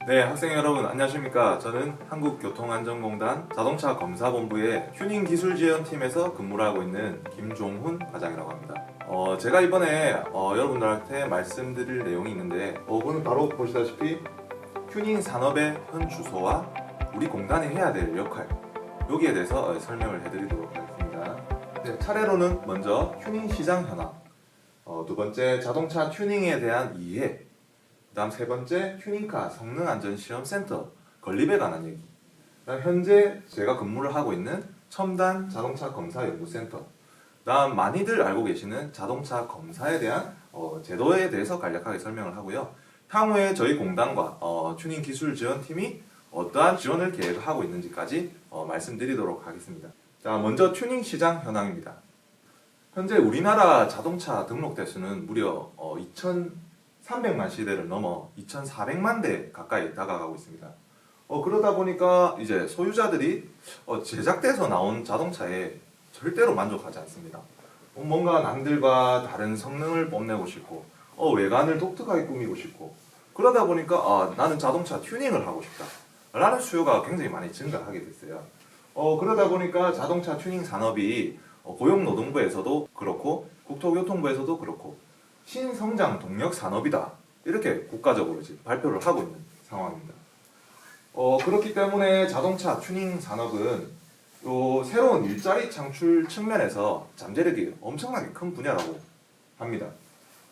네, 학생 여러분 안녕하십니까. 저는 한국교통안전공단 자동차검사본부의 튜닝기술지원팀에서 근무를 하고 있는 김종훈 과장이라고 합니다. 제가 이번에 여러분들한테 말씀드릴 내용이 있는데 그건 바로 보시다시피 튜닝 산업의 현 주소와 우리 공단이 해야 될 역할, 여기에 대해서 설명을 해드리도록 하겠습니다. 네, 차례로는 먼저 튜닝 시장 현황, 두 번째 자동차 튜닝에 대한 이해, 다음 세 번째 튜닝카 성능안전시험센터 건립에 관한 얘기, 그다음 현재 제가 근무를 하고 있는 첨단 자동차 검사 연구센터, 다음 많이들 알고 계시는 자동차 검사에 대한 제도에 대해서 간략하게 설명을 하고요. 향후에 저희 공단과 튜닝 기술 지원팀이 어떠한 지원을 계획하고 있는지까지 말씀드리도록 하겠습니다. 자, 먼저 튜닝 시장 현황입니다. 현재 우리나라 자동차 등록 대수는 무려 2,300만 시대를 넘어 2,400만 대 가까이 다가가고 있습니다. 그러다 보니까 이제 소유자들이 제작돼서 나온 자동차에 절대로 만족하지 않습니다. 뭔가 남들과 다른 성능을 뽐내고 싶고 외관을 독특하게 꾸미고 싶고, 그러다 보니까 나는 자동차 튜닝을 하고 싶다 라는 수요가 굉장히 많이 증가하게 됐어요. 그러다 보니까 자동차 튜닝 산업이 고용노동부에서도 그렇고 국토교통부에서도 그렇고 신성장 동력 산업이다, 이렇게 국가적으로 지금 발표를 하고 있는 상황입니다. 그렇기 때문에 자동차 튜닝 산업은 또 새로운 일자리 창출 측면에서 잠재력이 엄청나게 큰 분야라고 합니다.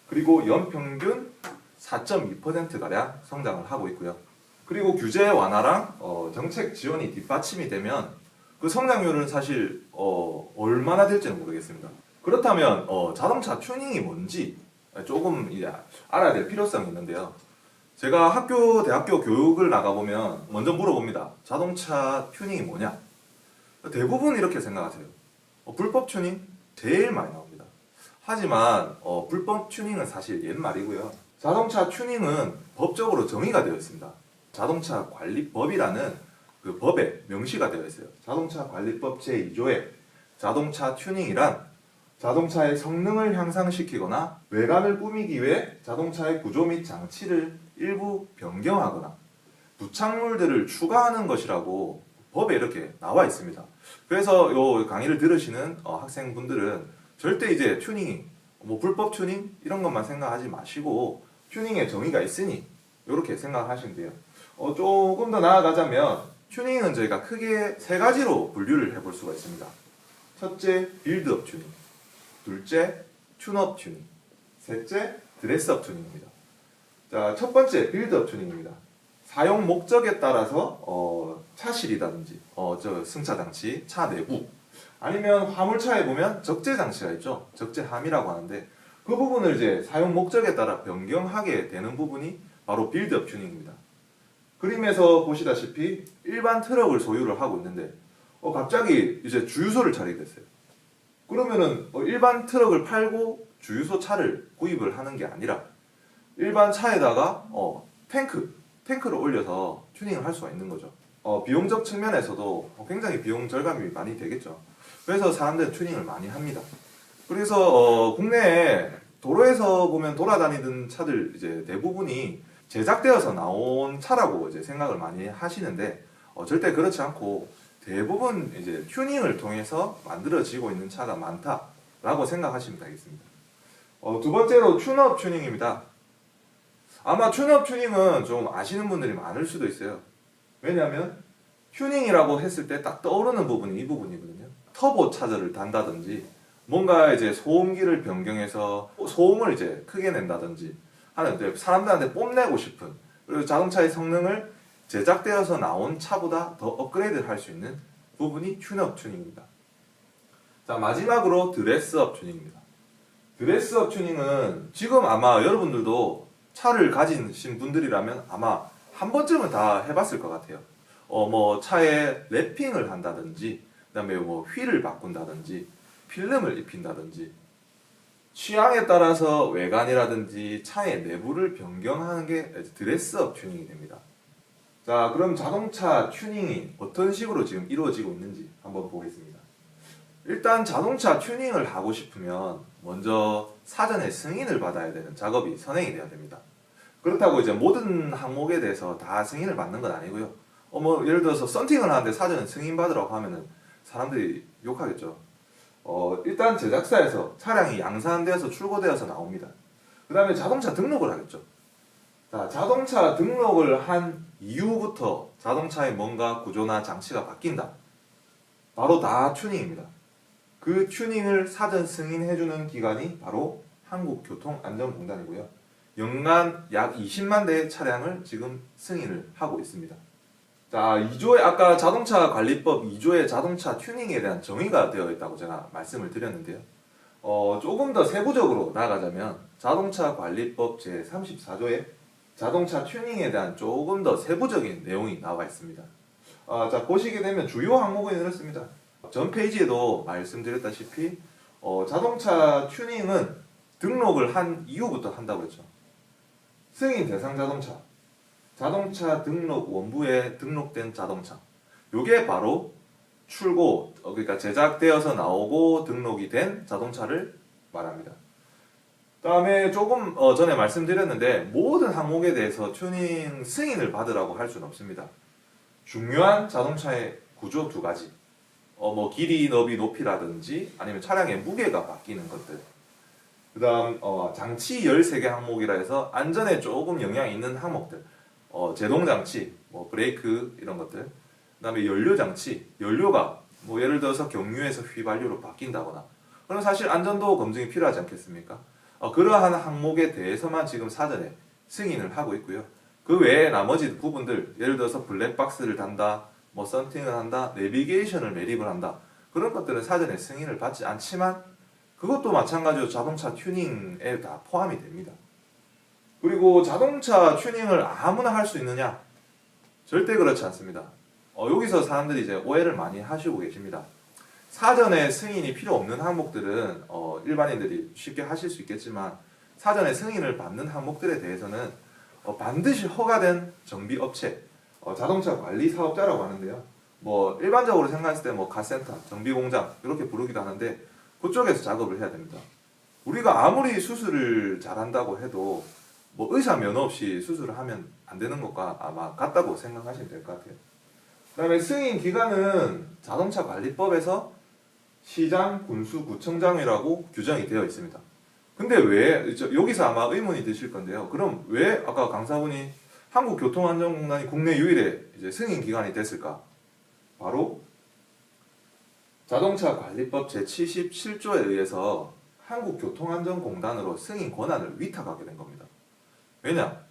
그리고 연평균 4.2%가량 성장을 하고 있고요. 그리고 규제 완화랑 정책 지원이 뒷받침이 되면 그 성장률은 사실 얼마나 될지는 모르겠습니다. 그렇다면 자동차 튜닝이 뭔지 조금 이제 알아야 될 필요성이 있는데요. 제가 대학교 교육을 나가보면 먼저 물어봅니다. 자동차 튜닝이 뭐냐? 대부분 이렇게 생각하세요. 불법 튜닝? 제일 많이 나옵니다. 하지만 불법 튜닝은 사실 옛말이고요. 자동차 튜닝은 법적으로 정의가 되어 있습니다. 자동차 관리법이라는 그 법에 명시가 되어 있어요. 자동차 관리법 제2조에 자동차 튜닝이란 자동차의 성능을 향상시키거나 외관을 꾸미기 위해 자동차의 구조 및 장치를 일부 변경하거나 부착물들을 추가하는 것이라고 법에 이렇게 나와 있습니다. 그래서 이 강의를 들으시는 학생분들은 절대 이제 튜닝이 불법 튜닝 이런 것만 생각하지 마시고 튜닝의 정의가 있으니 이렇게 생각하시면 돼요. 조금 더 나아가자면 튜닝은 저희가 크게 세 가지로 분류를 해볼 수가 있습니다. 첫째, 빌드업 튜닝, 둘째, 튠업 튜닝, 셋째, 드레스업 튜닝입니다. 자, 첫 번째 빌드업 튜닝입니다. 사용 목적에 따라서 차실이라든지 승차 장치, 차 내부, 아니면 화물차에 보면 적재 장치가 있죠. 적재함이라고 하는데 그 부분을 이제 사용 목적에 따라 변경하게 되는 부분이 바로 빌드업 튜닝입니다. 그림에서 보시다시피 일반 트럭을 소유를 하고 있는데 갑자기 이제 주유소를 차리게 됐어요. 그러면은 일반 트럭을 팔고 주유소 차를 구입을 하는 게 아니라 일반 차에다가 탱크를 올려서 튜닝을 할 수가 있는 거죠. 비용적 측면에서도 굉장히 비용 절감이 많이 되겠죠. 그래서 사람들은 튜닝을 많이 합니다. 그래서 국내에 도로에서 보면 돌아다니던 차들 이제 대부분이 제작되어서 나온 차라고 이제 생각을 많이 하시는데 절대 그렇지 않고 대부분 이제 튜닝을 통해서 만들어지고 있는 차가 많다라고 생각하시면 되겠습니다. 두 번째로 튠업 튜닝입니다. 아마 튠업 튜닝은 좀 아시는 분들이 많을 수도 있어요. 왜냐하면 튜닝이라고 했을 때 딱 떠오르는 부분이 이 부분이거든요. 터보 차저를 단다든지 뭔가 이제 소음기를 변경해서 소음을 이제 크게 낸다든지 하는, 사람들한테 뽐내고 싶은, 그리고 자동차의 성능을 제작되어서 나온 차보다 더 업그레이드를 할 수 있는 부분이 튠업 튜닝입니다. 자, 마지막으로 드레스업 튜닝입니다. 드레스업 튜닝은 지금 아마 여러분들도 차를 가지신 분들이라면 아마 한 번쯤은 다 해봤을 것 같아요. 차에 랩핑을 한다든지, 그다음에 휠을 바꾼다든지, 필름을 입힌다든지, 취향에 따라서 외관이라든지 차의 내부를 변경하는 게 드레스업 튜닝이 됩니다. 자, 그럼 자동차 튜닝이 어떤 식으로 지금 이루어지고 있는지 한번 보겠습니다. 일단 자동차 튜닝을 하고 싶으면 먼저 사전에 승인을 받아야 되는 작업이 선행이 돼야 됩니다. 그렇다고 이제 모든 항목에 대해서 다 승인을 받는 건 아니고요. 뭐 예를 들어서 썬팅을 하는데 사전 승인 받으라고 하면은 사람들이 욕하겠죠. 일단 제작사에서 차량이 양산되어서 출고되어서 나옵니다. 그 다음에 자동차 등록을 하겠죠. 자, 자동차 등록을 한 이후부터 자동차의 뭔가 구조나 장치가 바뀐다. 바로 다 튜닝입니다. 그 튜닝을 사전 승인해주는 기관이 바로 한국교통안전공단이고요. 연간 약 20만 대의 차량을 지금 승인을 하고 있습니다. 자, 2조의 아까 자동차 관리법 2조의 자동차 튜닝에 대한 정의가 되어 있다고 제가 말씀을 드렸는데요. 조금 더 세부적으로 나아가자면 자동차 관리법 제34조에 자동차 튜닝에 대한 조금 더 세부적인 내용이 나와 있습니다. 자, 보시게 되면 주요 항목은 이렇습니다. 전 페이지에도 말씀드렸다시피 자동차 튜닝은 등록을 한 이후부터 한다고 했죠. 승인 대상 자동차, 자동차 등록 원부에 등록된 자동차, 요게 바로 출고, 그러니까 제작되어서 나오고 등록이 된 자동차를 말합니다. 다음에 조금 전에 말씀드렸는데 모든 항목에 대해서 튜닝 승인을 받으라고 할 수는 없습니다. 중요한 자동차의 구조 두 가지, 뭐 길이, 너비, 높이라든지 아니면 차량의 무게가 바뀌는 것들, 그 다음 장치 13개 항목이라 해서 안전에 조금 영향이 있는 항목들, 제동장치, 뭐 브레이크 이런 것들, 그 다음에 연료장치, 연료가 뭐 예를 들어서 경유에서 휘발유로 바뀐다거나 그럼 사실 안전도 검증이 필요하지 않겠습니까? 그러한 항목에 대해서만 지금 사전에 승인을 하고 있고요. 그 외에 나머지 부분들, 예를 들어서 블랙박스를 단다, 뭐 썬팅을 한다, 내비게이션을 매립을 한다, 그런 것들은 사전에 승인을 받지 않지만 그것도 마찬가지로 자동차 튜닝에 다 포함이 됩니다. 그리고 자동차 튜닝을 아무나 할 수 있느냐? 절대 그렇지 않습니다. 여기서 사람들이 이제 오해를 많이 하시고 계십니다. 사전에 승인이 필요 없는 항목들은 일반인들이 쉽게 하실 수 있겠지만 사전에 승인을 받는 항목들에 대해서는 반드시 허가된 정비업체, 자동차 관리 사업자라고 하는데요. 뭐 일반적으로 생각했을 때 뭐 카센터, 정비공장 이렇게 부르기도 하는데 그쪽에서 작업을 해야 됩니다. 우리가 아무리 수술을 잘한다고 해도 뭐 의사 면허 없이 수술을 하면 안 되는 것과 아마 같다고 생각하시면 될 것 같아요. 그 다음에 승인 기간은 자동차 관리법에서 시장, 군수, 구청장이라고 규정이 되어 있습니다. 근데 왜, 여기서 아마 의문이 드실 건데요. 그럼 왜 아까 강사분이 한국교통안전공단이 국내 유일의 이제 승인 기관이 됐을까? 바로 자동차 관리법 제77조에 의해서 한국교통안전공단으로 승인 권한을 위탁하게 된 겁니다. 왜냐?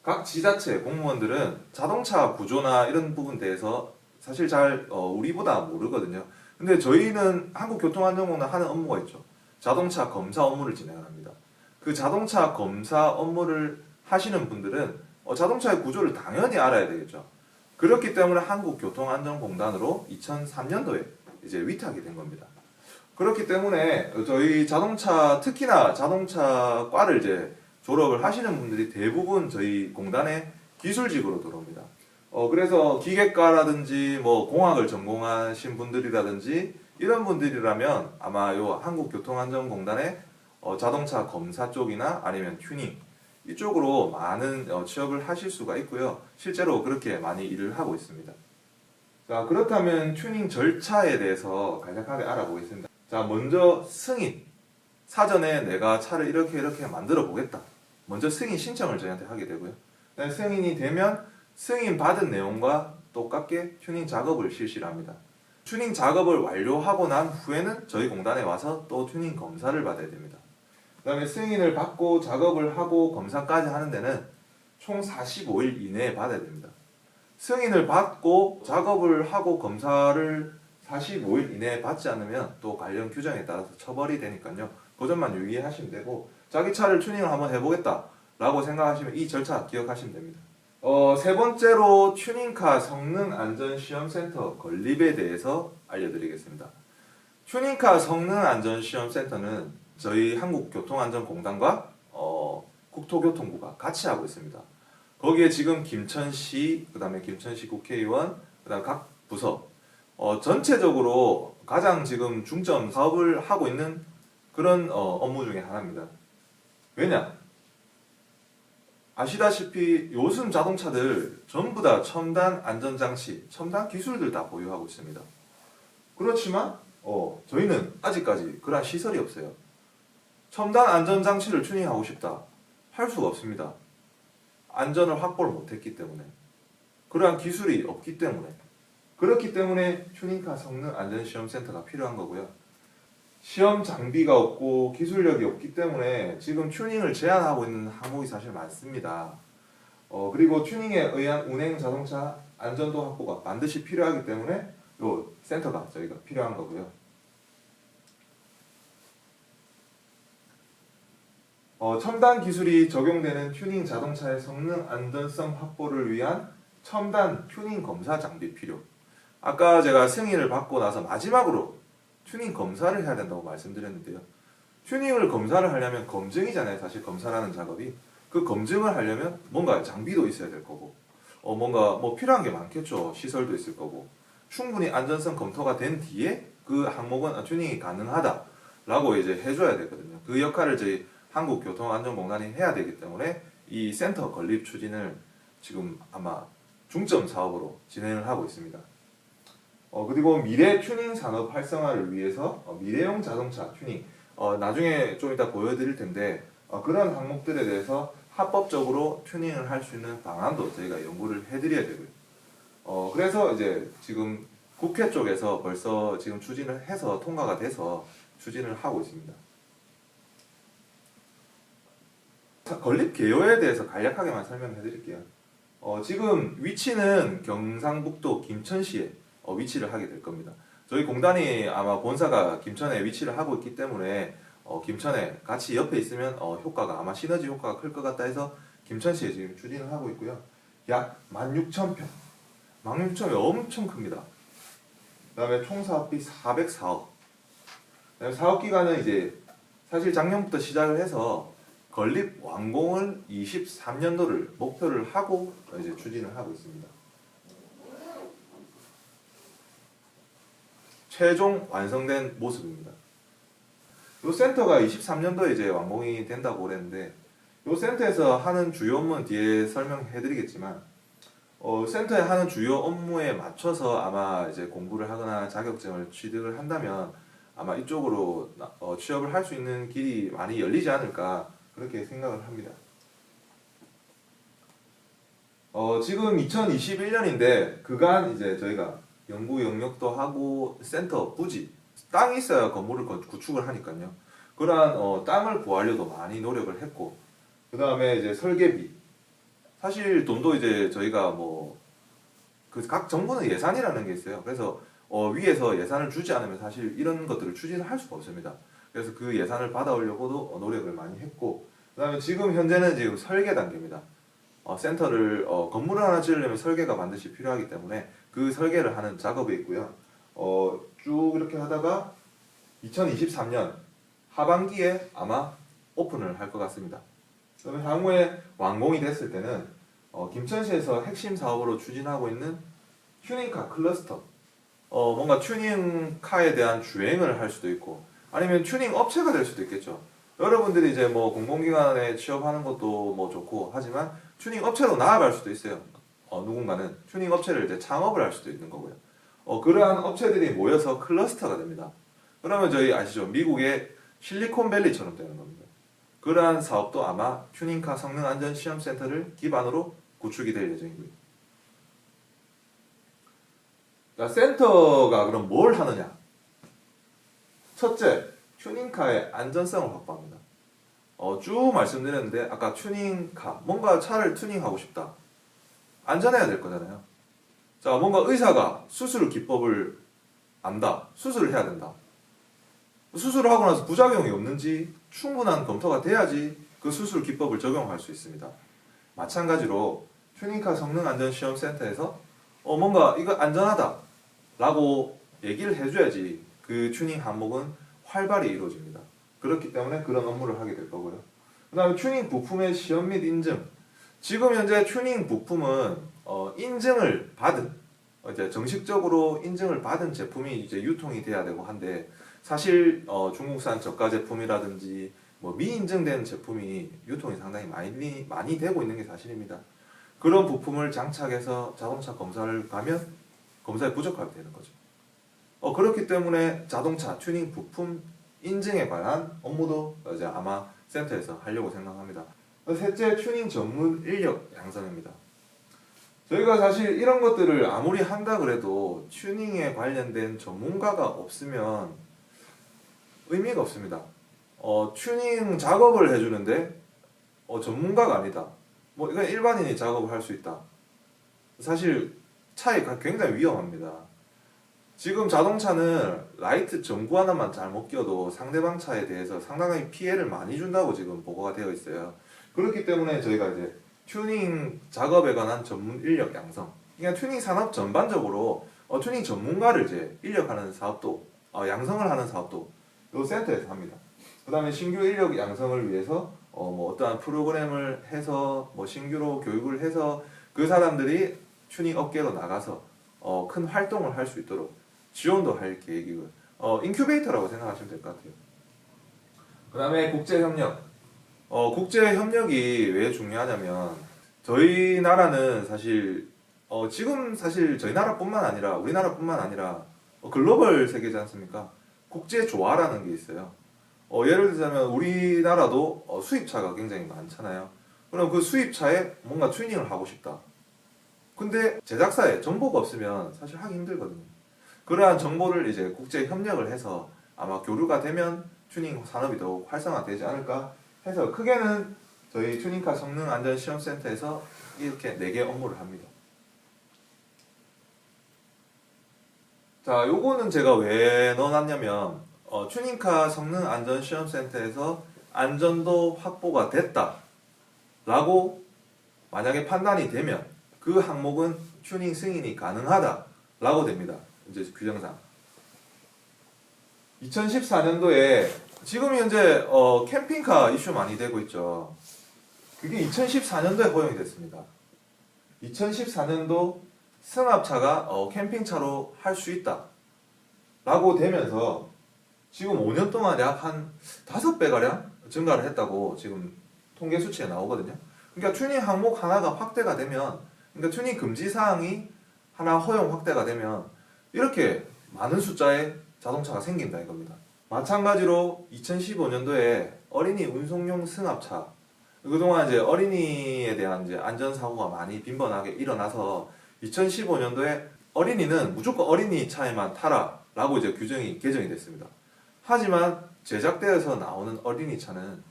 각 지자체 공무원들은 자동차 구조나 이런 부분 대해서 사실 잘 우리보다 모르거든요. 근데 저희는 한국교통안전공단 하는 업무가 있죠. 자동차 검사 업무를 진행합니다. 그 자동차 검사 업무를 하시는 분들은 자동차의 구조를 당연히 알아야 되겠죠. 그렇기 때문에 한국교통안전공단으로 2003년도에 이제 위탁이 된 겁니다. 그렇기 때문에 저희 자동차, 특히나 자동차과를 이제 졸업을 하시는 분들이 대부분 저희 공단의 기술직으로 들어옵니다. 그래서 기계과라든지 뭐 공학을 전공하신 분들이라든지 이런 분들이라면 아마 요 한국교통안전공단의 자동차 검사 쪽이나 아니면 튜닝 이쪽으로 많은 취업을 하실 수가 있고요. 실제로 그렇게 많이 일을 하고 있습니다. 자, 그렇다면 튜닝 절차에 대해서 간략하게 알아보겠습니다. 자, 먼저 승인. 사전에 내가 차를 이렇게 만들어 보겠다. 먼저 승인 신청을 저희한테 하게 되고요. 승인이 되면 승인 받은 내용과 똑같게 튜닝 작업을 실시를 합니다. 튜닝 작업을 완료하고 난 후에는 저희 공단에 와서 또 튜닝 검사를 받아야 됩니다. 그 다음에 승인을 받고 작업을 하고 검사까지 하는 데는 총 45일 이내에 받아야 됩니다. 승인을 받고 작업을 하고 검사를 45일 이내에 받지 않으면 또 관련 규정에 따라서 처벌이 되니까요. 그 점만 유의하시면 되고 자기 차를 튜닝을 한번 해보겠다 라고 생각하시면 이 절차 기억하시면 됩니다. 세 번째로 튜닝카 성능안전시험센터 건립에 대해서 알려드리겠습니다. 튜닝카 성능안전시험센터는 저희 한국교통안전공단과 국토교통부가 같이 하고 있습니다. 거기에 지금 김천시, 그 다음에 김천시 국회의원, 그 다음 각 부서 전체적으로 가장 지금 중점 사업을 하고 있는 그런 업무 중에 하나입니다. 왜냐? 아시다시피 요즘 자동차들 전부 다 첨단 안전장치, 첨단 기술들 다 보유하고 있습니다. 그렇지만 저희는 아직까지 그러한 시설이 없어요. 첨단 안전장치를 튜닝하고 싶다. 할 수가 없습니다. 안전을 확보를 못했기 때문에. 그러한 기술이 없기 때문에. 그렇기 때문에 튜닝카 성능 안전시험센터가 필요한 거고요. 시험 장비가 없고 기술력이 없기 때문에 지금 튜닝을 제한하고 있는 항목이 사실 많습니다. 그리고 튜닝에 의한 운행 자동차 안전도 확보가 반드시 필요하기 때문에 요 센터가 저희가 필요한 거고요. 첨단 기술이 적용되는 튜닝 자동차의 성능 안전성 확보를 위한 첨단 튜닝 검사 장비 필요. 아까 제가 승인을 받고 나서 마지막으로 튜닝 검사를 해야 된다고 말씀드렸는데요. 튜닝을 검사를 하려면 검증이잖아요. 사실 검사라는 작업이. 그 검증을 하려면 뭔가 장비도 있어야 될 거고, 뭔가 필요한 게 많겠죠. 시설도 있을 거고. 충분히 안전성 검토가 된 뒤에 그 항목은 튜닝이 가능하다라고 이제 해줘야 되거든요. 그 역할을 저희 한국교통안전공단이 해야 되기 때문에 이 센터 건립 추진을 지금 아마 중점 사업으로 진행을 하고 있습니다. 그리고 미래 튜닝 산업 활성화를 위해서 미래용 자동차 튜닝 나중에 좀 이따 보여드릴 텐데 그런 항목들에 대해서 합법적으로 튜닝을 할 수 있는 방안도 저희가 연구를 해드려야 되고요. 그래서 이제 지금 국회 쪽에서 벌써 지금 추진을 해서 통과가 돼서 추진을 하고 있습니다. 건립 개요에 대해서 간략하게만 설명해 드릴게요. 지금 위치는 경상북도 김천시에 위치를 하게 될 겁니다. 저희 공단이 아마 본사가 김천에 위치를 하고 있기 때문에 김천에 같이 옆에 있으면 효과가 아마 시너지 효과가 클 것 같다 해서 김천시에 지금 추진을 하고 있고요. 약 16,000평. 16,000평이 엄청 큽니다. 그 다음에 총 사업비 404억. 그다음에 사업 기간은 이제 사실 작년부터 시작을 해서 건립 완공을 23년도를 목표를 하고 이제 추진을 하고 있습니다. 최종 완성된 모습입니다. 이 센터가 23년도에 이제 완공이 된다고 그랬는데 이 센터에서 하는 주요 업무는 뒤에 설명해 드리겠지만 센터에 하는 주요 업무에 맞춰서 아마 이제 공부를 하거나 자격증을 취득을 한다면 아마 이쪽으로 취업을 할 수 있는 길이 많이 열리지 않을까 그렇게 생각을 합니다. 지금 2021년인데 그간 이제 저희가 연구 영역도 하고 센터 부지 땅이 있어야 건물을 구축을 하니까요. 그러한 땅을 구하려도 많이 노력을 했고 그 다음에 이제 설계비 사실 돈도 이제 저희가 그 각 정부는 예산이라는 게 있어요. 그래서 위에서 예산을 주지 않으면 사실 이런 것들을 추진을 할 수가 없습니다. 그래서 그 예산을 받아오려고도 노력을 많이 했고 그 다음에 지금 현재는 지금 설계 단계입니다. 센터를 건물을 하나 지으려면 설계가 반드시 필요하기 때문에 그 설계를 하는 작업이 있고요. 쭉 이렇게 하다가 2023년 하반기에 아마 오픈을 할 것 같습니다. 그다음에 향후에 완공이 됐을 때는 김천시에서 핵심 사업으로 추진하고 있는 튜닝카 클러스터 뭔가 튜닝카에 대한 주행을 할 수도 있고 아니면 튜닝 업체가 될 수도 있겠죠. 여러분들이 이제 공공기관에 취업하는 것도 좋고 하지만 튜닝 업체로 나아갈 수도 있어요. 누군가는 튜닝 업체를 이제 창업을 할 수도 있는 거고요. 그러한 업체들이 모여서 클러스터가 됩니다. 그러면 저희 아시죠? 미국의 실리콘밸리처럼 되는 겁니다. 그러한 사업도 아마 튜닝카 성능안전시험센터를 기반으로 구축이 될 예정이고요. 자, 센터가 그럼 뭘 하느냐? 첫째, 튜닝카의 안전성을 확보합니다. 쭉 말씀드렸는데 아까 튜닝카, 뭔가 차를 튜닝하고 싶다. 안전해야 될 거잖아요. 자, 뭔가 의사가 수술 기법을 안다. 수술을 해야 된다. 수술을 하고 나서 부작용이 없는지 충분한 검토가 돼야지 그 수술 기법을 적용할 수 있습니다. 마찬가지로 튜닝카 성능안전시험센터에서 뭔가 이거 안전하다 라고 얘기를 해줘야지 그 튜닝 항목은 활발히 이루어집니다. 그렇기 때문에 그런 업무를 하게 될 거고요. 그 다음에 튜닝 부품의 시험 및 인증. 지금 현재 튜닝 부품은 인증을 받은 이제 정식적으로 인증을 받은 제품이 이제 유통이 돼야 되고 한데 사실 중국산 저가 제품이라든지 뭐 미인증된 제품이 유통이 상당히 많이 되고 있는 게 사실입니다. 그런 부품을 장착해서 자동차 검사를 가면 검사에 부적하게 되는 거죠. 그렇기 때문에 자동차 튜닝 부품 인증에 관한 업무도 이제 아마 센터에서 하려고 생각합니다. 셋째, 튜닝 전문 인력 양성입니다. 저희가 사실 이런 것들을 아무리 한다 그래도 튜닝에 관련된 전문가가 없으면 의미가 없습니다. 튜닝 작업을 해주는데 전문가가 아니다. 뭐 이건 일반인이 작업을 할 수 있다. 사실 차이가 굉장히 위험합니다. 지금 자동차는 라이트 전구 하나만 잘못 껴도 상대방 차에 대해서 상당히 피해를 많이 준다고 지금 보고가 되어 있어요. 그렇기 때문에 저희가 이제 튜닝 작업에 관한 전문 인력 양성, 그러니까 튜닝 산업 전반적으로 튜닝 전문가를 이제 인력하는 사업도 양성을 하는 사업도 이 센터에서 합니다. 그 다음에 신규 인력 양성을 위해서 뭐 어떠한 프로그램을 해서 뭐 신규로 교육을 해서 그 사람들이 튜닝 업계로 나가서 큰 활동을 할 수 있도록 지원도 할 계획이고요. 인큐베이터라고 생각하시면 될 것 같아요. 그 다음에 국제협력. 국제협력이 왜 중요하냐면 저희 나라는 사실 지금 사실 저희 나라뿐만 아니라 우리나라뿐만 아니라 글로벌 세계지 않습니까? 국제조화라는 게 있어요. 예를 들자면 우리나라도 수입차가 굉장히 많잖아요. 그럼 그 수입차에 뭔가 튜닝을 하고 싶다. 근데 제작사에 정보가 없으면 사실 하기 힘들거든요. 그러한 정보를 이제 국제 협력을 해서 아마 교류가 되면 튜닝 산업이 더욱 활성화되지 않을까 해서 크게는 저희 튜닝카 성능안전시험센터에서 이렇게 4개 업무를 합니다. 자, 요거는 제가 왜 넣어놨냐면 튜닝카 성능안전시험센터에서 안전도 확보가 됐다 라고 만약에 판단이 되면 그 항목은 튜닝 승인이 가능하다 라고 됩니다. 이제 규정상 2014년도에 지금 현재 캠핑카 이슈 많이 되고 있죠. 그게 2014년도에 허용이 됐습니다. 2014년도 승합차가 캠핑차로 할 수 있다 라고 되면서 지금 5년 동안 약 한 5배가량 증가를 했다고 지금 통계 수치에 나오거든요. 그러니까 튜닝 항목 하나가 확대가 되면, 그러니까 튜닝 금지 사항이 하나 허용 확대가 되면 이렇게 많은 숫자의 자동차가 생긴다 이겁니다. 마찬가지로 2015년도에 어린이 운송용 승합차, 그동안 이제 어린이에 대한 이제 안전사고가 많이 빈번하게 일어나서 2015년도에 어린이는 무조건 어린이 차에만 타라 라고 이제 규정이 개정이 됐습니다. 하지만 제작되어서 나오는 어린이 차는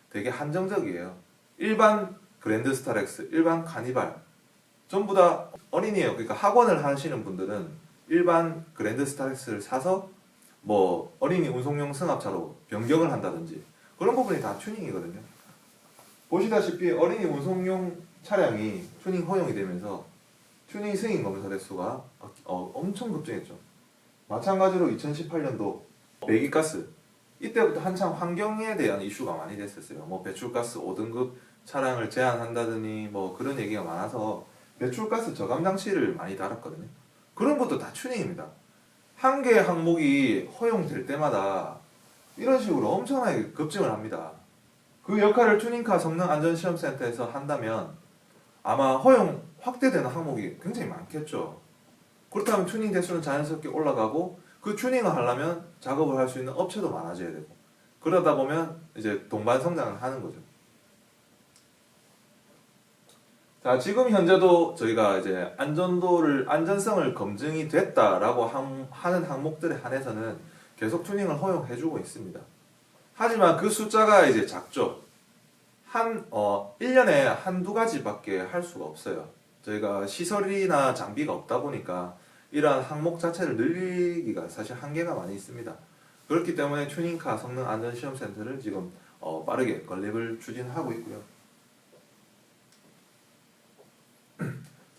되게 한정적이에요. 일반 그랜드 스타렉스, 일반 카니발 전부 다 어린이에요. 그러니까 학원을 하시는 분들은 일반 그랜드 스타렉스를 사서 뭐 어린이 운송용 승합차로 변경을 한다든지 그런 부분이 다 튜닝이거든요. 보시다시피 어린이 운송용 차량이 튜닝 허용이 되면서 튜닝 승인 검사 대수가 엄청 급증했죠. 마찬가지로 2018년도 배기가스, 이때부터 한창 환경에 대한 이슈가 많이 됐었어요. 뭐 배출가스 5등급 차량을 제한한다더니 뭐 그런 얘기가 많아서 배출가스 저감 장치를 많이 달았거든요. 그런 것도 다 튜닝입니다. 한 개의 항목이 허용될 때마다 이런 식으로 엄청나게 급증을 합니다. 그 역할을 튜닝카 성능안전시험센터에서 한다면 아마 허용 확대되는 항목이 굉장히 많겠죠. 그렇다면 튜닝 대수는 자연스럽게 올라가고 그 튜닝을 하려면 작업을 할 수 있는 업체도 많아져야 되고 그러다 보면 이제 동반 성장을 하는 거죠. 자, 지금 현재도 저희가 이제 안전성을 검증이 됐다라고 하는 항목들에 한해서는 계속 튜닝을 허용해주고 있습니다. 하지만 그 숫자가 이제 작죠. 1년에 한두 가지밖에 할 수가 없어요. 저희가 시설이나 장비가 없다 보니까 이러한 항목 자체를 늘리기가 사실 한계가 많이 있습니다. 그렇기 때문에 튜닝카 성능안전시험센터를 지금 빠르게 건립을 추진하고 있고요.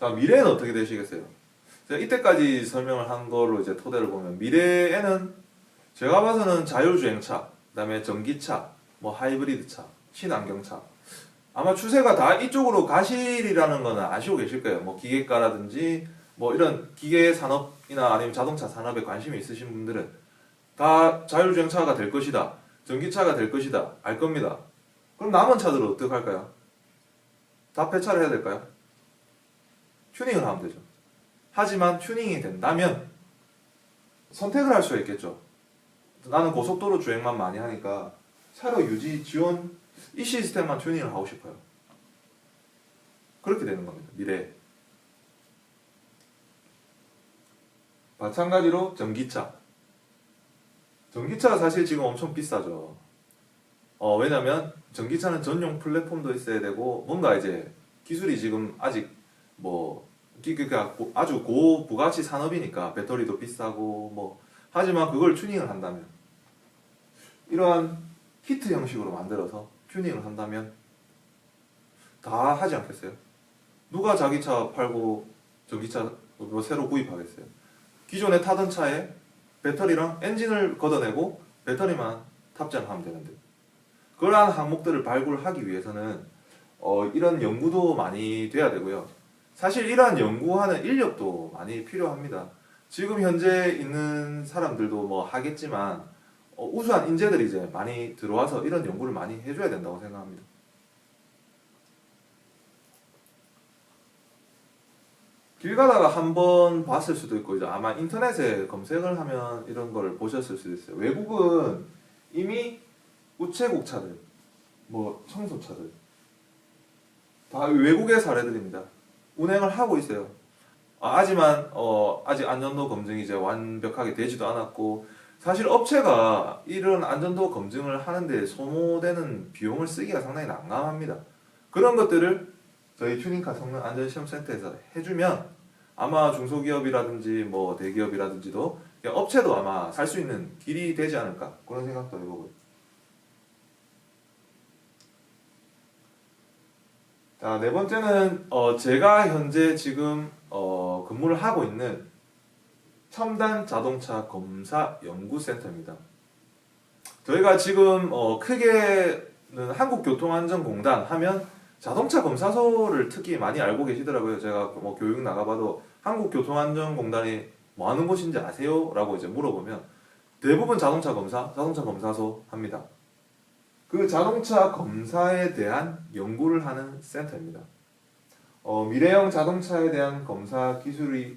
자, 미래는 어떻게 되시겠어요? 제가 이때까지 설명을 한 거로 이제 토대를 보면 미래에는 제가 봐서는 자율주행차, 그다음에 전기차, 뭐 하이브리드차, 친환경차 아마 추세가 다 이쪽으로 가시리라는 거는 아시고 계실 거예요. 뭐 기계과라든지 뭐 이런 기계 산업이나 아니면 자동차 산업에 관심이 있으신 분들은 다 자율주행차가 될 것이다 전기차가 될 것이다. 알 겁니다. 그럼 남은 차들은 어떻게 할까요? 다 폐차를 해야 될까요? 튜닝을 하면 되죠. 하지만 튜닝이 된다면 선택을 할 수가 있겠죠. 나는 고속도로 주행만 많이 하니까 차로 유지, 지원 이 시스템만 튜닝을 하고 싶어요. 그렇게 되는 겁니다. 미래에. 마찬가지로 전기차. 전기차가 사실 지금 엄청 비싸죠. 왜냐면 전기차는 전용 플랫폼도 있어야 되고 뭔가 이제 기술이 지금 아직 뭐 그러니까 아주 고부가치 산업이니까 배터리도 비싸고 뭐 하지만 그걸 튜닝을 한다면 이러한 키트 형식으로 만들어서 튜닝을 한다면 다 하지 않겠어요? 누가 자기 차 팔고 전기차 뭐 새로 구입하겠어요? 기존에 타던 차에 배터리랑 엔진을 걷어내고 배터리만 탑재하면 되는데 그러한 항목들을 발굴하기 위해서는 이런 연구도 많이 돼야 되고요. 사실 이러한 연구하는 인력도 많이 필요합니다. 지금 현재 있는 사람들도 뭐 하겠지만 우수한 인재들이 이제 많이 들어와서 이런 연구를 많이 해줘야 된다고 생각합니다. 길 가다가 한번 봤을 수도 있고 이제 아마 인터넷에 검색을 하면 이런 걸 보셨을 수도 있어요. 외국은 이미 우체국 차들, 뭐 청소차들 다 외국의 사례들입니다. 운행을 하고 있어요. 하지만 아직 안전도 검증이 이제 완벽하게 되지도 않았고 사실 업체가 이런 안전도 검증을 하는데 소모되는 비용을 쓰기가 상당히 난감합니다. 그런 것들을 저희 튜닝카 성능 안전시험센터에서 해주면 아마 중소기업이라든지 뭐 대기업이라든지도 업체도 아마 살 수 있는 길이 되지 않을까 그런 생각도 해보고요. 자, 네 번째는 제가 현재 지금 근무를 하고 있는 첨단 자동차 검사 연구센터입니다. 저희가 지금 크게는 한국교통안전공단 하면 자동차 검사소를 특히 많이 알고 계시더라고요. 제가 뭐 교육 나가봐도 한국교통안전공단이 뭐 하는 곳인지 아세요? 라고 이제 물어보면 대부분 자동차 검사소 합니다. 그 자동차 검사에 대한 연구를 하는 센터입니다. 미래형 자동차에 대한 검사 기술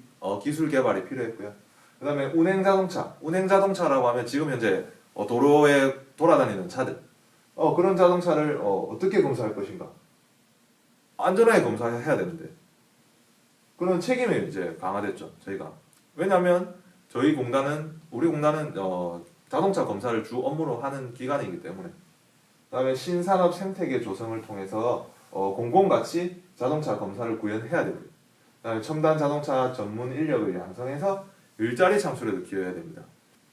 개발이 필요했고요. 그 다음에 운행 자동차라고 하면 지금 현재 도로에 돌아다니는 차들, 그런 자동차를 어떻게 검사할 것인가? 안전하게 검사해야 되는데 그런 책임이 이제 강화됐죠. 저희가 왜냐하면 우리 공단은 자동차 검사를 주 업무로 하는 기관이기 때문에. 그다음에 신산업 생태계 조성을 통해서 공공가치 자동차 검사를 구현해야 되고요. 그다음에 첨단 자동차 전문 인력을 양성해서 일자리 창출에도 기여해야 됩니다.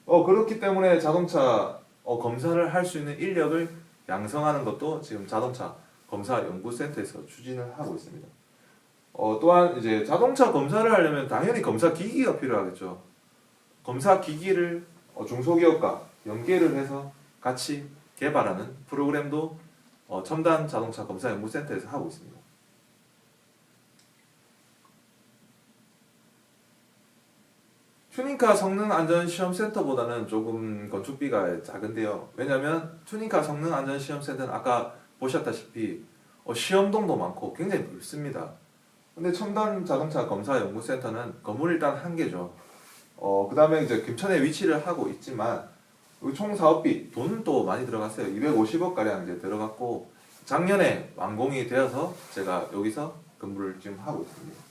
그렇기 때문에 자동차 검사를 할 수 있는 인력을 양성하는 것도 지금 자동차 검사 연구센터에서 추진을 하고 있습니다. 또한 이제 자동차 검사를 하려면 당연히 검사 기기가 필요하겠죠. 검사 기기를 중소기업과 연계를 해서 같이 개발하는 프로그램도 첨단 자동차 검사 연구센터에서 하고 있습니다. 튜닝카 성능안전시험센터보다는 조금 건축비가 작은데요. 왜냐하면 튜닝카 성능안전시험센터는 아까 보셨다시피 시험동도 많고 굉장히 넓습니다. 근데 첨단 자동차 검사 연구센터는 건물 일단 한 개죠. 그 다음에 이제 김천에 위치를 하고 있지만 총 사업비 돈은 또 많이 들어갔어요. 250억 가량 이제 들어갔고 작년에 완공이 되어서 제가 여기서 근무를 지금 하고 있습니다.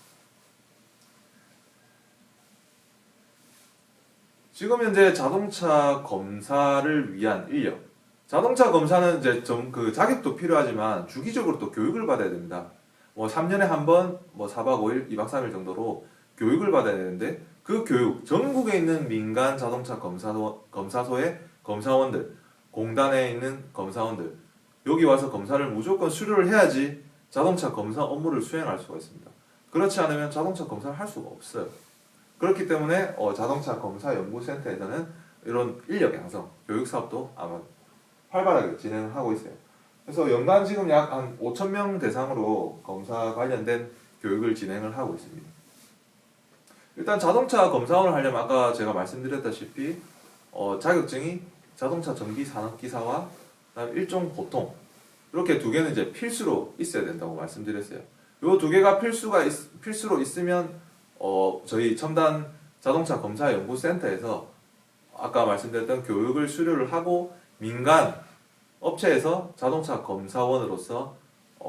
지금 현재 자동차 검사를 위한 인력. 자동차 검사는 이제 좀 그 자격도 필요하지만 주기적으로 또 교육을 받아야 됩니다. 뭐 3년에 한 번, 뭐 4박 5일, 2박 3일 정도로 교육을 받아야 되는데 그 교육, 전국에 있는 민간 자동차 검사소의 검사원들, 공단에 있는 검사원들, 여기 와서 검사를 무조건 수료를 해야지 자동차 검사 업무를 수행할 수가 있습니다. 그렇지 않으면 자동차 검사를 할 수가 없어요. 그렇기 때문에 자동차 검사 연구센터에서는 이런 인력 양성, 교육 사업도 아마 활발하게 진행을 하고 있어요. 그래서 연간 지금 약 한 5,000명 대상으로 검사 관련된 교육을 진행을 하고 있습니다. 일단 자동차 검사원을 하려면 아까 제가 말씀드렸다시피 자격증이 자동차 정비 산업기사와 그다음에 일종 보통 이렇게 두 개는 이제 필수로 있어야 된다고 말씀드렸어요. 요 두 개가 필수로 있으면 저희 첨단 자동차 검사 연구센터에서 아까 말씀드렸던 교육을 수료를 하고 민간 업체에서 자동차 검사원으로서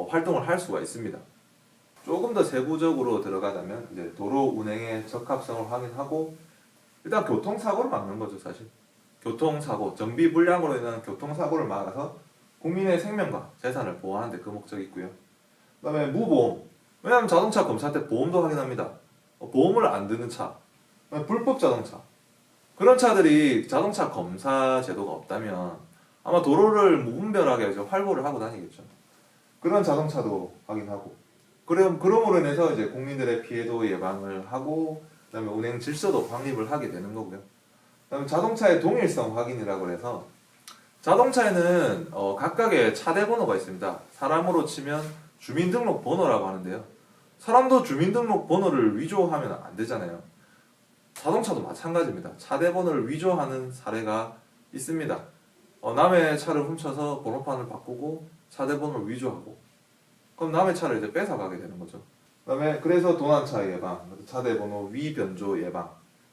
활동을 할 수가 있습니다. 조금 더 세부적으로 들어가자면 이제 도로 운행의 적합성을 확인하고 일단 교통사고를 막는 거죠, 사실. 교통사고, 정비 불량으로 인한 교통사고를 막아서 국민의 생명과 재산을 보호하는 데 그 목적이 있고요. 그 다음에 무보험. 왜냐하면 자동차 검사 때 보험도 확인합니다. 보험을 안 드는 차, 불법 자동차. 그런 차들이 자동차 검사 제도가 없다면 아마 도로를 무분별하게 활보를 하고 다니겠죠. 그런 자동차도 확인하고. 그럼으로 인해서 이제 국민들의 피해도 예방을 하고, 그 다음에 운행 질서도 확립을 하게 되는 거고요. 그 다음에 자동차의 동일성 확인이라고 해서 자동차에는 각각의 차대 번호가 있습니다. 사람으로 치면 주민등록 번호라고 하는데요. 사람도 주민등록 번호를 위조하면 안 되잖아요. 자동차도 마찬가지입니다. 차대 번호를 위조하는 사례가 있습니다. 남의 차를 훔쳐서 번호판을 바꾸고 차대 번호를 위조하고 그럼 남의 차를 이제 뺏어가게 되는 거죠. 그다음에 그래서 도난차 예방, 차대 번호 위변조 예방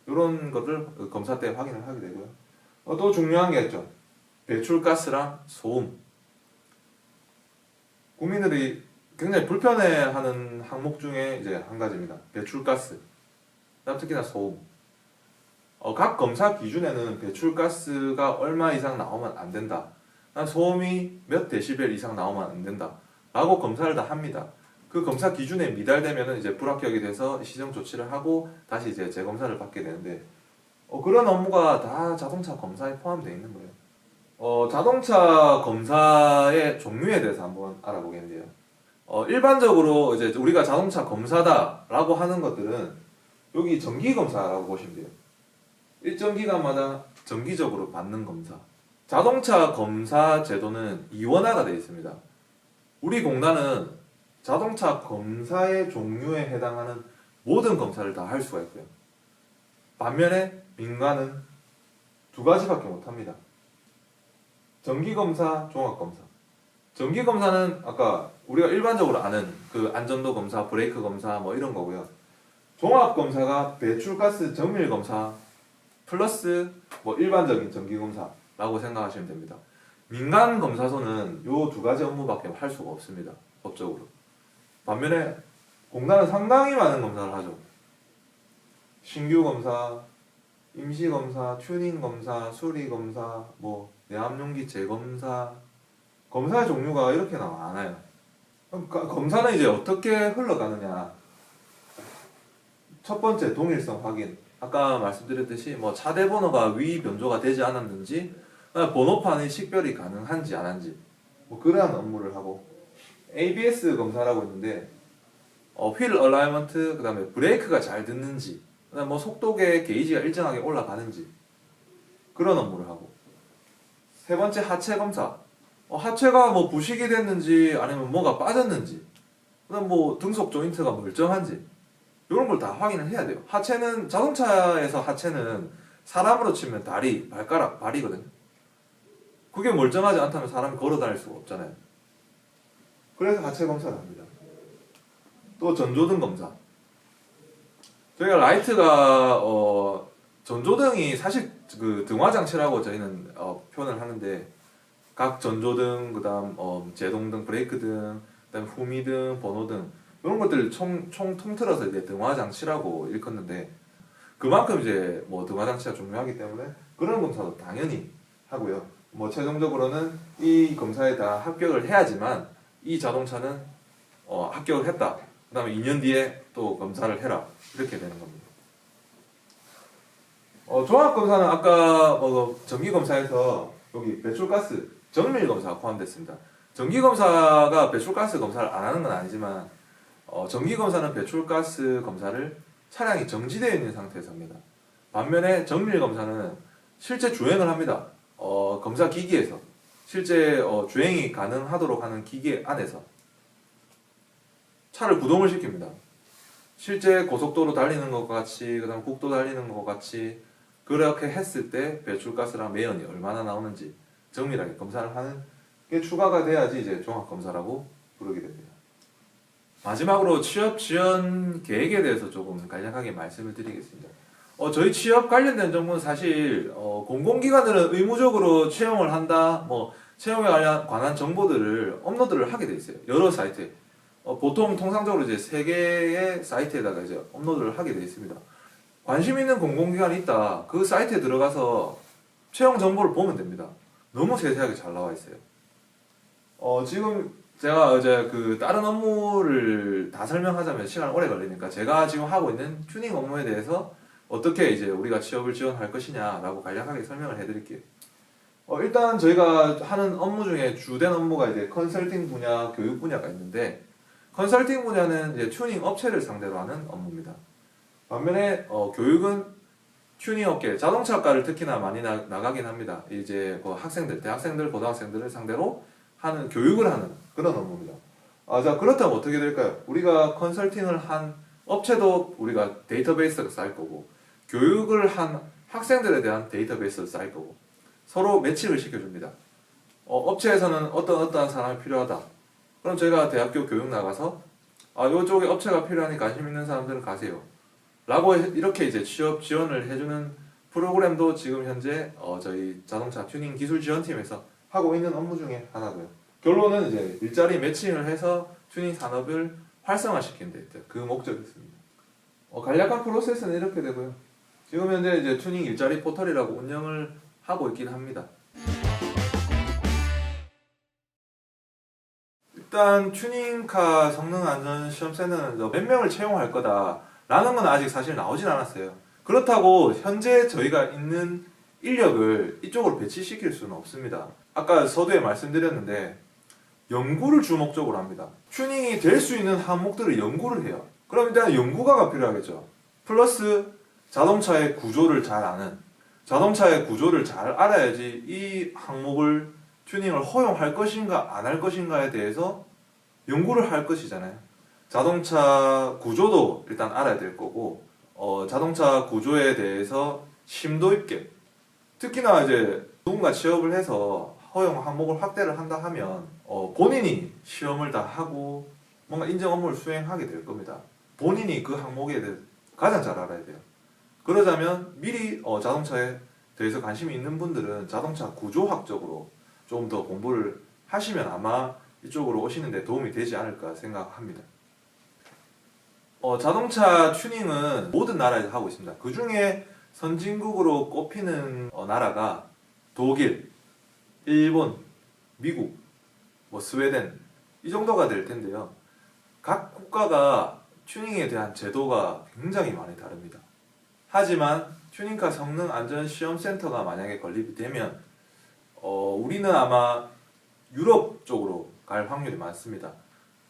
이런 것을 검사 때 확인을 하게 되고요. 또 중요한 게 있죠. 배출가스랑 소음. 국민들이 굉장히 불편해하는 항목 중에 이제 한 가지입니다. 배출가스, 특히나 소음. 각 검사 기준에는 배출가스가 얼마 이상 나오면 안 된다. 소음이 몇 데시벨 이상 나오면 안 된다. 라고 검사를 다 합니다. 그 검사 기준에 미달되면 이제 불합격이 돼서 시정 조치를 하고 다시 이제 재검사를 받게 되는데 그런 업무가 다 자동차 검사에 포함되어 있는 거예요. 자동차 검사의 종류에 대해서 한번 알아보겠는데요. 일반적으로 이제 우리가 자동차 검사다라고 하는 것들은 여기 정기 검사라고 보시면 돼요. 일정 기간마다 정기적으로 받는 검사. 자동차 검사 제도는 이원화가 되어 있습니다. 우리 공단은 자동차 검사의 종류에 해당하는 모든 검사를 다 할 수가 있고요. 반면에 민간은 두 가지밖에 못합니다. 정기검사, 종합검사. 정기검사는 아까 우리가 일반적으로 아는 그 안전도 검사, 브레이크 검사 뭐 이런 거고요. 종합검사가 배출가스 정밀검사 플러스 뭐 일반적인 정기검사라고 생각하시면 됩니다. 민간 검사소는 요 두 가지 업무밖에 할 수가 없습니다. 법적으로. 반면에 공단은 상당히 많은 검사를 하죠. 신규 검사, 임시 검사, 튜닝 검사, 수리 검사, 뭐 내압용기 재검사, 검사의 종류가 이렇게 많아요. 검사는 이제 어떻게 흘러가느냐? 첫 번째 동일성 확인. 아까 말씀드렸듯이 뭐 차대 번호가 위 변조가 되지 않았는지, 번호판의 식별이 가능한지 안 한지, 뭐 그러한 업무를 하고 ABS 검사라고 있는데 휠 얼라이먼트, 그다음에 브레이크가 잘 듣는지, 그다음 뭐 속도계 게이지가 일정하게 올라가는지 그런 업무를 하고 세 번째 하체 검사. 하체가 뭐 부식이 됐는지 아니면 뭐가 빠졌는지, 그다음 뭐 등속 조인트가 멀쩡한지 이런 걸 다 확인을 해야 돼요. 하체는 자동차에서 하체는 사람으로 치면 다리, 발가락, 발이거든요. 그게 멀쩡하지 않다면 사람이 걸어 다닐 수가 없잖아요. 그래서 하체 검사를 합니다. 또 전조등 검사. 저희가 라이트가 전조등이 사실 그 등화 장치라고 저희는 표현을 하는데 각 전조등, 그다음 제동등, 브레이크등, 그다음 후미등, 번호등 이런 것들 총 통틀어서 이제 등화 장치라고 일컫는데 그만큼 이제 뭐 등화 장치가 중요하기 때문에 그런 검사도 당연히 하고요. 뭐 최종적으로는 이 검사에 다 합격을 해야지만 이 자동차는 합격을 했다. 그다음에 2년 뒤에 또 검사를 해라. 이렇게 되는 겁니다. 종합검사는 아까 정기검사에서 여기 배출가스 정밀검사가 포함됐습니다. 정기검사가 배출가스 검사를 안 하는 건 아니지만 정기검사는 배출가스 검사를 차량이 정지되어 있는 상태에서 합니다. 반면에 정밀검사는 실제 주행을 합니다. 검사 기기에서 실제 주행이 가능하도록 하는 기계 안에서 차를 구동을 시킵니다. 실제 고속도로 달리는 것 같이, 그다음 국도 달리는 것 같이 그렇게 했을 때 배출가스랑 매연이 얼마나 나오는지 정밀하게 검사를 하는 게 추가가 돼야지 이제 종합검사라고 부르게 됩니다. 마지막으로 취업 지원 계획에 대해서 조금 간략하게 말씀을 드리겠습니다. 저희 취업 관련된 정보는 사실 공공기관들은 의무적으로 채용을 한다, 뭐 채용에 관한 정보들을 업로드를 하게 돼 있어요. 여러 사이트에. 보통 통상적으로 이제 3개의 사이트에다가 이제 업로드를 하게 돼 있습니다. 관심 있는 공공기관이 있다. 그 사이트에 들어가서 채용 정보를 보면 됩니다. 너무 세세하게 잘 나와 있어요. 지금 제가 이제 그 다른 업무를 다 설명하자면 시간이 오래 걸리니까 제가 지금 하고 있는 튜닝 업무에 대해서 어떻게 이제 우리가 취업을 지원할 것이냐라고 간략하게 설명을 해드릴게요. 일단 저희가 하는 업무 중에 주된 업무가 이제 컨설팅 분야, 교육 분야가 있는데 컨설팅 분야는 이제 튜닝 업체를 상대로 하는 업무입니다. 반면에 교육은 튜닝 업계, 자동차과를 특히나 많이 나가긴 합니다. 이제 그 학생들, 대학생들, 고등학생들을 상대로 하는 교육을 하는 그런 업무입니다. 자, 그렇다면 어떻게 될까요? 우리가 컨설팅을 한 업체도 우리가 데이터베이스가 쌓일 거고 교육을 한 학생들에 대한 데이터베이스가 쌓일 거고 서로 매칭을 시켜줍니다. 업체에서는 어떠한 사람이 필요하다. 그럼 저희가 대학교 교육 나가서 이쪽에 업체가 필요하니 관심 있는 사람들은 가세요. 라고 이렇게 이제 취업 지원을 해주는 프로그램도 지금 현재 저희 자동차 튜닝 기술 지원팀에서 하고 있는 업무 중에 하나고요. 결론은 이제 일자리 매칭을 해서 튜닝 산업을 활성화시키는 데 그 목적이 있습니다. 간략한 프로세스는 이렇게 되고요. 지금 현재 이제 튜닝 일자리 포털이라고 운영을 하고 있긴 합니다. 일단 튜닝카 성능안전시험센터는 몇 명을 채용할 거다라는 건 아직 사실 나오진 않았어요. 그렇다고 현재 저희가 있는 인력을 이쪽으로 배치시킬 수는 없습니다. 아까 서두에 말씀드렸는데 연구를 주목적으로 합니다. 튜닝이 될 수 있는 항목들을 연구를 해요. 그럼 일단 연구가가 필요하겠죠. 플러스 자동차의 구조를 잘 아는, 자동차의 구조를 잘 알아야지 이 항목을 튜닝을 허용할 것인가 안 할 것인가에 대해서 연구를 할 것이잖아요. 자동차 구조도 일단 알아야 될 거고 자동차 구조에 대해서 심도 있게, 특히나 이제 누군가 취업을 해서 허용 항목을 확대를 한다 하면 본인이 시험을 다 하고 뭔가 인정 업무를 수행하게 될 겁니다. 본인이 그 항목에 대해 가장 잘 알아야 돼요. 그러자면 미리 자동차에 대해서 관심이 있는 분들은 자동차 구조학적으로 조금 더 공부를 하시면 아마 이쪽으로 오시는 데 도움이 되지 않을까 생각합니다. 자동차 튜닝은 모든 나라에서 하고 있습니다. 그 중에 선진국으로 꼽히는 나라가 독일, 일본, 미국, 스웨덴 이 정도가 될 텐데요. 각 국가가 튜닝에 대한 제도가 굉장히 많이 다릅니다. 하지만 튜닝카 성능안전시험센터가 만약에 건립이 되면 우리는 아마 유럽 쪽으로 갈 확률이 많습니다.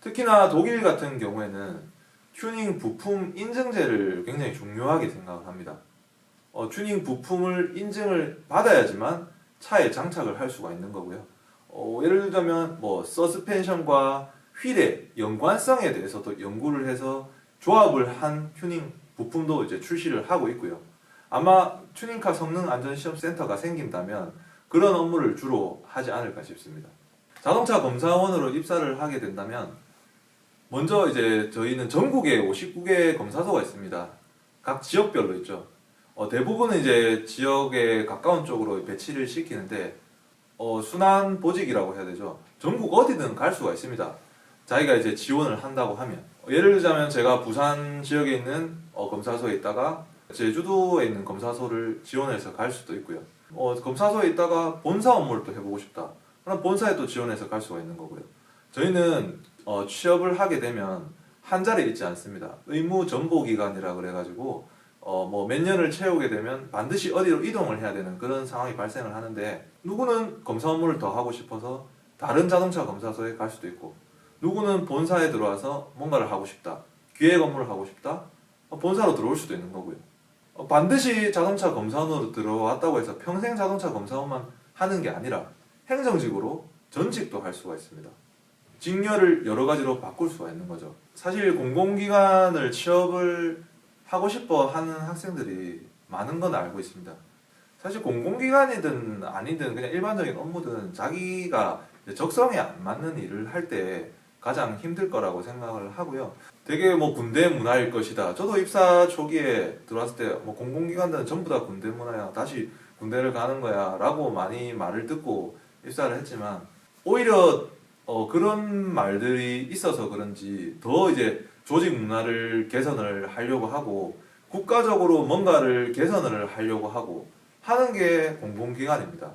특히나 독일 같은 경우에는 튜닝 부품 인증제를 굉장히 중요하게 생각을 합니다. 튜닝 부품을 인증을 받아야지만 차에 장착을 할 수가 있는 거고요. 예를 들자면 서스펜션과 휠의 연관성에 대해서도 연구를 해서 조합을 한 튜닝 부품도 이제 출시를 하고 있고요. 아마 튜닝카 성능안전시험센터가 생긴다면 그런 업무를 주로 하지 않을까 싶습니다. 자동차 검사원으로 입사를 하게 된다면 먼저 이제 저희는 전국에 59개 검사소가 있습니다. 각 지역별로 있죠. 대부분은 이제 지역에 가까운 쪽으로 배치를 시키는데 순환 보직이라고 해야 되죠. 전국 어디든 갈 수가 있습니다. 자기가 이제 지원을 한다고 하면 예를 들자면 제가 부산 지역에 있는 검사소에 있다가 제주도에 있는 검사소를 지원해서 갈 수도 있고요. 검사소에 있다가 본사 업무를 또 해보고 싶다. 그럼 본사에 또 지원해서 갈 수가 있는 거고요. 저희는 취업을 하게 되면 한 자리에 있지 않습니다. 의무 전보 기간이라 그래가지고 몇 년을 채우게 되면 반드시 어디로 이동을 해야 되는 그런 상황이 발생을 하는데 누구는 검사 업무를 더 하고 싶어서 다른 자동차 검사소에 갈 수도 있고 누구는 본사에 들어와서 뭔가를 하고 싶다. 기획 업무를 하고 싶다. 본사로 들어올 수도 있는 거고요. 반드시 자동차 검사원으로 들어왔다고 해서 평생 자동차 검사원만 하는 게 아니라 행정직으로 전직도 할 수가 있습니다. 직렬을 여러 가지로 바꿀 수가 있는 거죠. 사실 공공기관을 취업을 하고 싶어 하는 학생들이 많은 건 알고 있습니다. 사실 공공기관이든 아니든 그냥 일반적인 업무든 자기가 적성에 안 맞는 일을 할 때 가장 힘들 거라고 생각을 하고요. 되게 뭐 군대 문화일 것이다. 저도 입사 초기에 들어왔을 때 뭐 공공기관들은 전부 다 군대 문화야. 다시 군대를 가는 거야. 라고 많이 말을 듣고 입사를 했지만 오히려 그런 말들이 있어서 그런지 더 이제 조직 문화를 개선을 하려고 하고 국가적으로 뭔가를 개선을 하려고 하고 하는 게 공공기관입니다.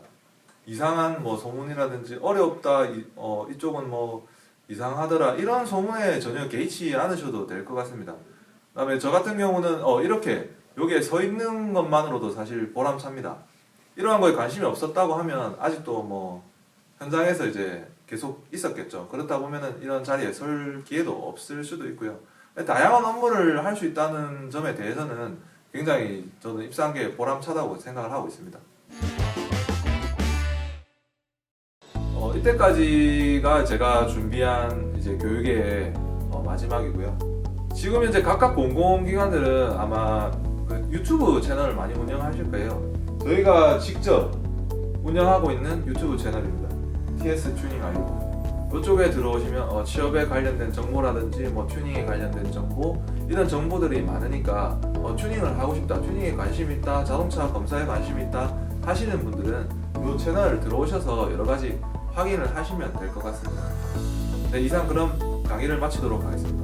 이상한 뭐 소문이라든지 어렵다, 이쪽은 뭐 이상하더라 이런 소문에 전혀 개의치 않으셔도 될 것 같습니다. 그다음에 저 같은 경우는 이렇게 여기에 서 있는 것만으로도 사실 보람찹니다. 이러한 거에 관심이 없었다고 하면 아직도 뭐 현장에서 이제 계속 있었겠죠. 그렇다 보면은 이런 자리에 설 기회도 없을 수도 있고요. 다양한 업무를 할 수 있다는 점에 대해서는 굉장히 저는 입사한 게 보람차다고 생각을 하고 있습니다. 이때까지가 제가 준비한 이제 교육의 마지막이고요. 지금 현재 각각 공공기관들은 아마 그 유튜브 채널을 많이 운영하실 거예요. 저희가 직접 운영하고 있는 유튜브 채널입니다. TS 튜닝 알고. 이쪽에 들어오시면 취업에 관련된 정보라든지 뭐 튜닝에 관련된 정보 이런 정보들이 많으니까 튜닝을 하고 싶다, 튜닝에 관심 있다, 자동차 검사에 관심 있다 하시는 분들은 이 채널을 들어오셔서 여러 가지 확인을 하시면 될 것 같습니다. 네, 이상 그럼 강의를 마치도록 하겠습니다.